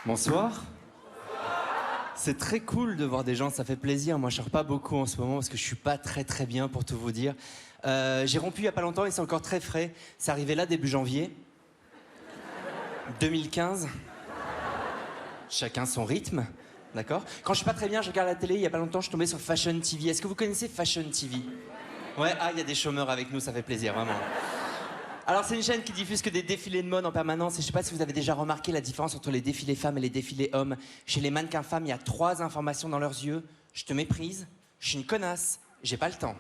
Bonsoir. C'est très cool de voir des gens, ça fait plaisir. Moi, je sors pas beaucoup en ce moment parce que je suis pas très bien pour tout vous dire. J'ai rompu il y a pas longtemps et c'est encore très frais. C'est arrivé là début janvier 2015. Chacun son rythme, d'accord? Quand je suis pas très bien, je regarde la télé. Il y a pas longtemps, je suis tombé sur Fashion TV. Est-ce que vous connaissez Fashion TV? Ouais, ah, il y a des chômeurs avec nous, ça fait plaisir, vraiment. Alors, c'est une chaîne qui diffuse que des défilés de mode en permanence. Et je sais pas si vous avez déjà remarqué la différence entre les défilés femmes et les défilés hommes. Chez les mannequins femmes, il y a 3 informations dans leurs yeux. Je te méprise, je suis une connasse, j'ai pas le temps.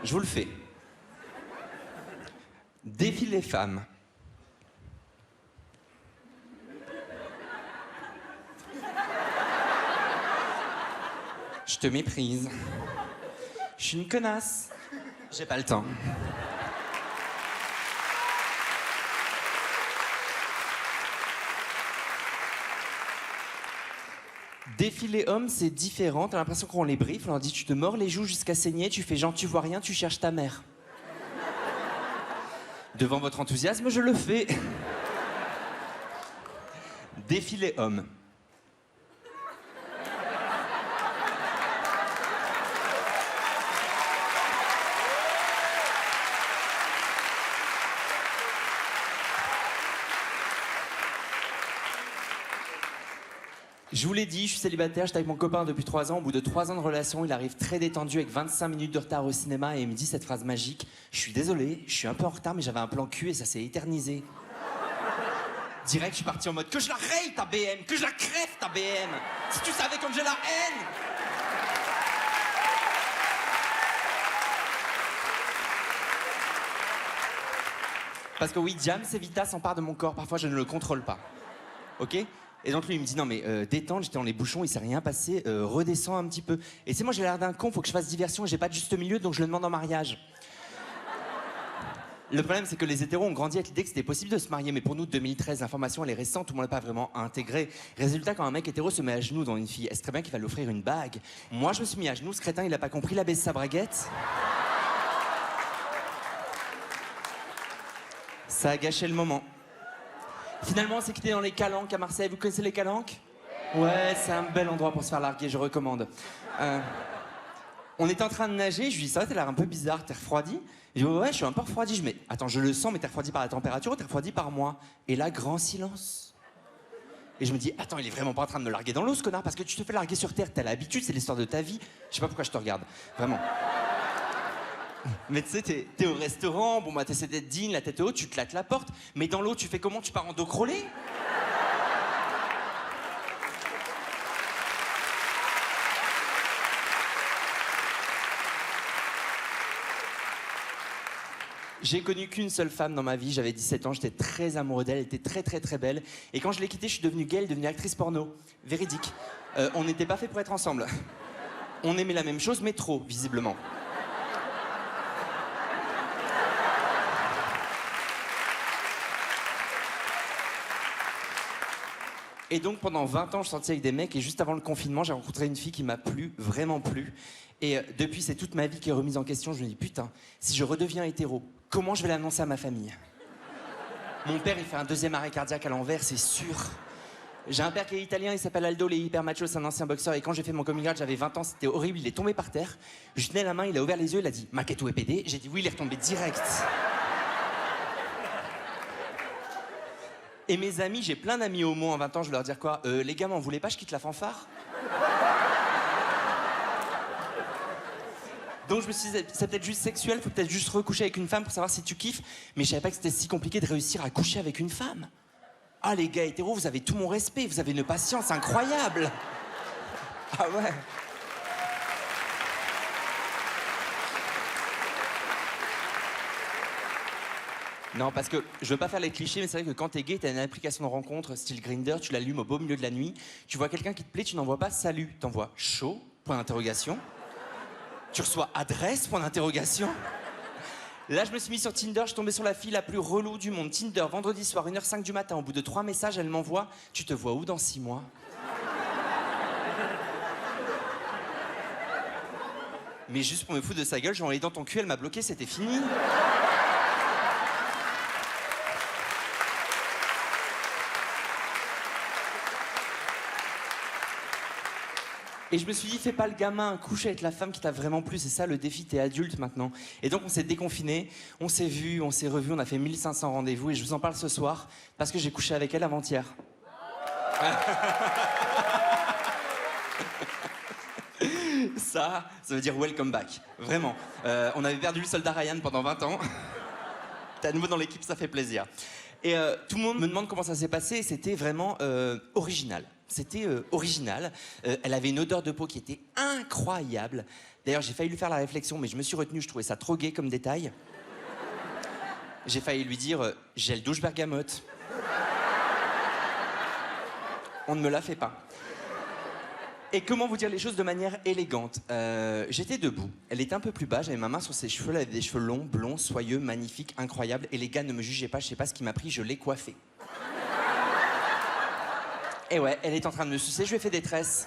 Je vous le fais. Défilé femmes. Je te méprise. Je suis une connasse, j'ai pas le temps. Défilé homme, c'est différent. T'as l'impression qu'on les briefe, on leur dit tu te mords les joues jusqu'à saigner, tu fais genre tu vois rien, tu cherches ta mère. Devant votre enthousiasme, je le fais. Défilé homme. Je vous l'ai dit, je suis célibataire, j'étais avec mon copain depuis 3 ans. Au bout de 3 ans de relation, il arrive très détendu avec 25 minutes de retard au cinéma et il me dit cette phrase magique. Je suis désolé, je suis un peu en retard, mais j'avais un plan cul et ça s'est éternisé. Direct, je suis parti en mode que je la raye ta BM, que je la crève ta BM. Si tu savais comme j'ai la haine. Parce que oui, Jam, c'est Vita s'empare de mon corps. Parfois, je ne le contrôle pas. Ok? Et donc lui, il me dit non mais détends, j'étais dans les bouchons, il s'est rien passé, redescends un petit peu. Et tu sais, moi j'ai l'air d'un con, faut que je fasse diversion et j'ai pas de juste milieu, donc je le demande en mariage. Le problème, c'est que les hétéros ont grandi avec l'idée que c'était possible de se marier, mais pour nous, 2013, l'information elle est récente, tout le monde n'est pas vraiment intégré. Résultat, quand un mec hétéro se met à genoux devant une fille, est-ce très bien qu'il va lui offrir une bague? Moi, je me suis mis à genoux, ce crétin, il a pas compris, il a baissé sa braguette. Ça a gâché le moment. Finalement, on s'est quitté dans les Calanques à Marseille. Vous connaissez les Calanques? Ouais, c'est un bel endroit pour se faire larguer, je recommande. On était en train de nager, je lui dis ça, t'as l'air un peu bizarre, t'es refroidi? Il dit ouais, je suis un peu refroidi. Je dis mais attends, je le sens, mais t'es refroidi par la température ou t'es refroidi par moi? Et là, grand silence. Et je me dis attends, il est vraiment pas en train de me larguer dans l'eau, ce connard, parce que tu te fais larguer sur terre, t'as l'habitude, c'est l'histoire de ta vie. Je sais pas pourquoi je te regarde, vraiment. Mais tu sais, t'es au restaurant, bon bah t'essaies d'être digne, la tête haute, tu claques la porte, mais dans l'eau, tu fais comment? Tu pars en dos crawlé? J'ai connu qu'une seule femme dans ma vie, j'avais 17 ans, j'étais très amoureux d'elle, elle était très belle. Et quand je l'ai quittée, je suis devenu gay, elle est devenue actrice porno. Véridique. On n'était pas fait pour être ensemble. On aimait la même chose, mais trop, visiblement. Et donc pendant 20 ans, je sortais avec des mecs et juste avant le confinement, j'ai rencontré une fille qui m'a plu, vraiment plu. Et depuis, c'est toute ma vie qui est remise en question. Je me dis, putain, si je redeviens hétéro, comment je vais l'annoncer à ma famille? Mon père, il fait un 2e arrêt cardiaque à l'envers, c'est sûr. J'ai un père qui est italien, il s'appelle Aldo, il est hyper macho, c'est un ancien boxeur. Et quand j'ai fait mon coming out, j'avais 20 ans, c'était horrible, il est tombé par terre. Je lui tenais la main, il a ouvert les yeux, il a dit, Maquetto est pédé? J'ai dit oui, il est retombé direct. Et mes amis, j'ai plein d'amis homo en 20 ans, je leur dire quoi? Les gars, m'en voulez pas, je quitte la fanfare? Donc je me suis dit, c'est peut-être juste sexuel, faut peut-être juste recoucher avec une femme pour savoir si tu kiffes. Mais je savais pas que c'était si compliqué de réussir à coucher avec une femme. Ah les gars hétéros, vous avez tout mon respect, vous avez une patience incroyable. Ah ouais. Non, parce que je veux pas faire les clichés, mais c'est vrai que quand t'es gay, t'as une application de rencontre, style Grindr, tu l'allumes au beau milieu de la nuit, tu vois quelqu'un qui te plaît, tu n'envoies pas salut, t'envoies chaud, point d'interrogation. Tu reçois adresse, point d'interrogation. Là, je me suis mis sur Tinder, je suis tombé sur la fille la plus relou du monde. Tinder, vendredi soir, 1h05 du matin, au bout de 3 messages, elle m'envoie « Tu te vois où dans 6 mois ?» Mais juste pour me foutre de sa gueule, j'ai envoyé dans ton cul, elle m'a bloqué, c'était fini. Et je me suis dit, fais pas le gamin, couche avec la femme qui t'a vraiment plu, c'est ça le défi, t'es adulte maintenant. Et donc on s'est déconfiné, on s'est vu, on s'est revu, on a fait 1500 rendez-vous et je vous en parle ce soir parce que j'ai couché avec elle avant-hier. Ça veut dire welcome back, vraiment. On avait perdu le soldat Ryan pendant 20 ans. T'es à nouveau dans l'équipe, ça fait plaisir. Et tout le monde me demande comment ça s'est passé, et c'était vraiment original. C'était original. Elle avait une odeur de peau qui était incroyable. D'ailleurs, j'ai failli lui faire la réflexion, mais je me suis retenu, je trouvais ça trop gai comme détail. J'ai failli lui dire gel douche bergamote. On ne me l'a fait pas. Et comment vous dire les choses de manière élégante? J'étais debout, elle était un peu plus bas, j'avais ma main sur ses cheveux, elle avait des cheveux longs, blonds, soyeux, magnifiques, incroyables. Et les gars, ne me jugez pas, je sais pas ce qui m'a pris, je l'ai coiffée. Et ouais, elle est en train de me sucer, je lui ai fait des tresses.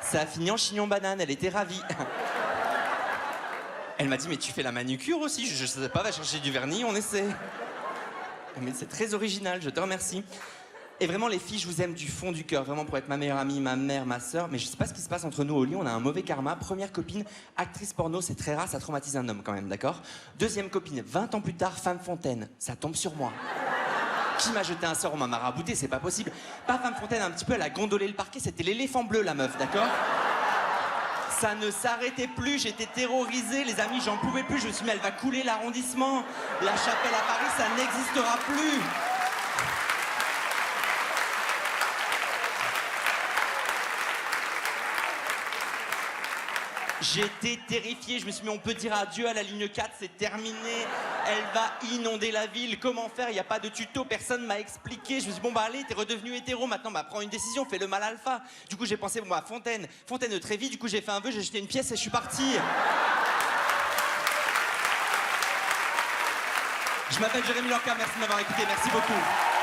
Ça a fini en chignon banane, elle était ravie. Elle m'a dit, mais tu fais la manucure aussi? Je sais pas, va chercher du vernis, on essaie. Mais c'est très original, je te remercie. Et vraiment, les filles, je vous aime du fond du cœur, vraiment pour être ma meilleure amie, ma mère, ma sœur. Mais je sais pas ce qui se passe entre nous au lit, on a un mauvais karma. Première copine, actrice porno, c'est très rare, ça traumatise un homme quand même, d'accord? Deuxième copine, 20 ans plus tard, femme fontaine, ça tombe sur moi. Qui m'a jeté un sort, on m'a marabouté, c'est pas possible. Pas femme fontaine, un petit peu, elle a gondolé le parquet, c'était l'éléphant bleu, la meuf, d'accord? Ça ne s'arrêtait plus, j'étais terrorisé, les amis, j'en pouvais plus. Je me suis dit, mais elle va couler l'arrondissement. La Chapelle à Paris, ça n'existera plus. J'étais terrifié, je me suis dit, mais on peut dire adieu à la ligne 4, c'est terminé. Elle va inonder la ville, comment faire? Il n'y a pas de tuto, personne m'a expliqué. Je me suis dit, bon bah allez, t'es redevenu hétéro, maintenant bah prends une décision, fais le mal alpha. Du coup j'ai pensé, bon bah Fontaine de Trévis, du coup j'ai fait un vœu, j'ai jeté une pièce et je suis parti. Je m'appelle Jérémy Lorca, merci de m'avoir écouté, merci beaucoup.